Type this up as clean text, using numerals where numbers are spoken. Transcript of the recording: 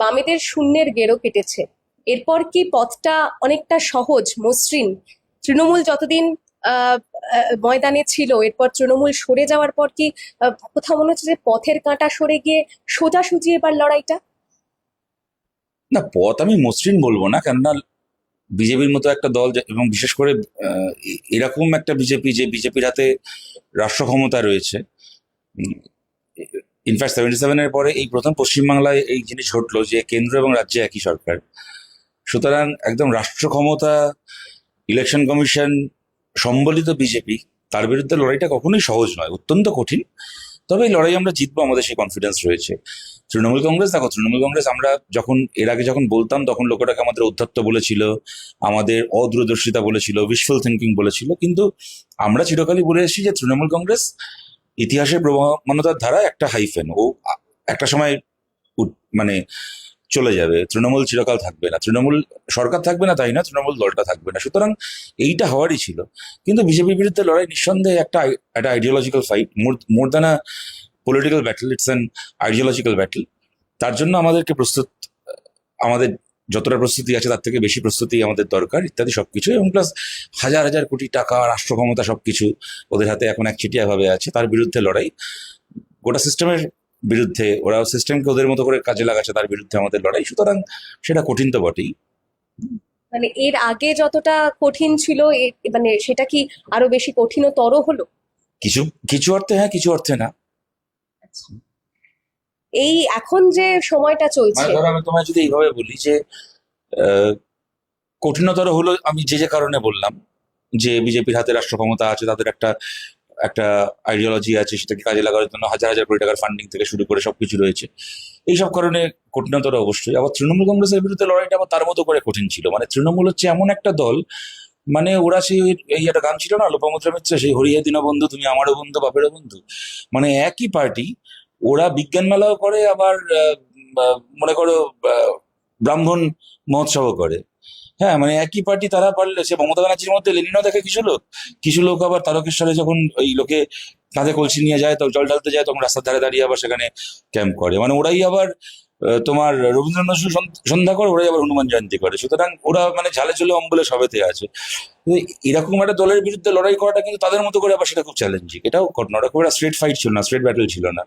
বামেদের শূন্যের গেরো কেটেছে। এরপর কি পথটা অনেকটা সহজ, মসৃণ? তৃণমূল যতদিন আহ ময়দানে ছিল, এরপর তৃণমূল সরে যাওয়ার পর কি কোথাও মনে হচ্ছে যে পথের কাঁটা সরে গিয়ে সোজাসুজি এবার লড়াইটা? না, পথ আমি মসৃণ বলবো না, কেননা বিজেপির মতো একটা দল এবং বিশেষ করে এরকম একটা বিজেপি যে বিজেপির হাতে রাষ্ট্র ক্ষমতা রয়েছে। ইনফ্যাক্ট 77-এর পরে এই প্রথম পশ্চিমবাংলায় এই জিনিস ঘটলো যে কেন্দ্র এবং রাজ্যে একই সরকার। সুতরাং একদম রাষ্ট্র ক্ষমতা, ইলেকশন কমিশন সম্বলিত বিজেপি, তার বিরুদ্ধে লড়াইটা কখনোই সহজ নয়, অত্যন্ত কঠিন। তবে এই লড়াই আমরা জিতবো, আমাদের সেই কনফিডেন্স রয়েছে। তৃণমূল কংগ্রেস, দেখো, তৃণমূল কংগ্রেস আমরা যখন এর আগে যখন বলতাম তখন লোকেরাকে আমাদের অধ্যত্ত বলেছিল, আমাদের অদূরদর্শিতা বলেছিল, উইশফুল থিঙ্কিং বলেছিল। কিন্তু আমরা চিরকালই বলে এসেছি যে তৃণমূল কংগ্রেস ইতিহাসের প্রবণতার ধারা একটা হাইফেন। ও একটা সময় মানে চলে যাবে, তৃণমূল চিরকাল থাকবে না। তৃণমূল সরকার থাকবে না তাই না, তৃণমূল দলটা থাকবে না। সুতরাং এইটা হওয়ারই ছিল। কিন্তু বিজেপির বিরুদ্ধে লড়াই নিঃসন্দেহে একটা ideological fight, more than a political battle, it's an ideological battle. তার জন্য আমাদেরকে আমাদের যতটা প্রস্তুতি আছে তার থেকে বেশি প্রস্তুতি আমাদের দরকার, ইত্যাদি সবকিছু। এবং প্লাস হাজার হাজার কোটি টাকা, রাষ্ট্র ক্ষমতা, সবকিছু ওদের হাতে এখন একচেটিয়া ভাবে আছে। তার বিরুদ্ধে লড়াই, গোটা সিস্টেমের বিরুদ্ধে, ওরা সিস্টেমকে ওদের মতো করে কাজে লাগাচ্ছে, তার বিরুদ্ধে আমাদের লড়াই। সুতরাং সেটা কঠিন তো বটেই। মানে এর আগে যতটা কঠিন ছিল, মানে সেটা কি আরো বেশি কঠিনতর হলো? কিছু কিছু অর্থে হ্যাঁ, কিছু অর্থে না। এই এখন যে সময়টা মানে চলছে, ধরো আমি তোমায় যদি এইভাবে বলি যে আহ, কঠিনতর হলো, আমি যে যে কারণে বললাম, যে বিজেপির হাতে রাষ্ট্র ক্ষমতা আছে, তাদের একটা একটা আইডিওলজি আছে, সেটাকে কাজে লাগানোর জন্য হাজার হাজার কোটি টাকার ফান্ডিং থেকে শুরু করে সবকিছু রয়েছে। এইসব কারণে কঠিনতর অবশ্যই। আবার তৃণমূল কংগ্রেসের বিরুদ্ধে লড়াইটা আবার তার মতো করে কঠিন ছিল। মানে তৃণমূল হচ্ছে এমন একটা দল, মানে ওরা সেই, এই একটা গান ছিল না লোপামুদ্রা মিত্র, সেই হরিহে দীনবন্ধু তুমি আমারও বন্ধু বাপেরও বন্ধু। মানে একই পার্টি, ওরা বিজ্ঞান মেলাও করে, আবার মনে করো ব্রাহ্মণ মহোৎসবও করে। হ্যাঁ, মানে একই পার্টি। তারা পারলে, সে মমতা ব্যানার্জির মধ্যে লেনিনও দেখে কিছু লোক, কিছু লোক আবার তারকেশ্বরে যখন ওই লোকে কাঁধে কলসি নিয়ে যায়, তো জল ঢালতে যায়, তখন রাস্তার ধারে দাঁড়িয়ে আবার সেখানে ক্যাম্প করে। মানে ওরাই আবার তোমার রবীন্দ্রনাথ সন্ধ্যা করে, ওরাই আবার হনুমান জয়ন্তী করে। সুতরাং ওরা মানে ঝালে চলে অম্বলে সবেতে আছে। তো এরকম একটা দলের বিরুদ্ধে লড়াই করাটা কিন্তু তাদের মতো করে আবার সেটা খুব চ্যালেঞ্জিং। এটাও ঘটনা, ওটা খুব একটা স্ট্রেট ফাইট ছিল না, স্ট্রেট ব্যাটল ছিল না।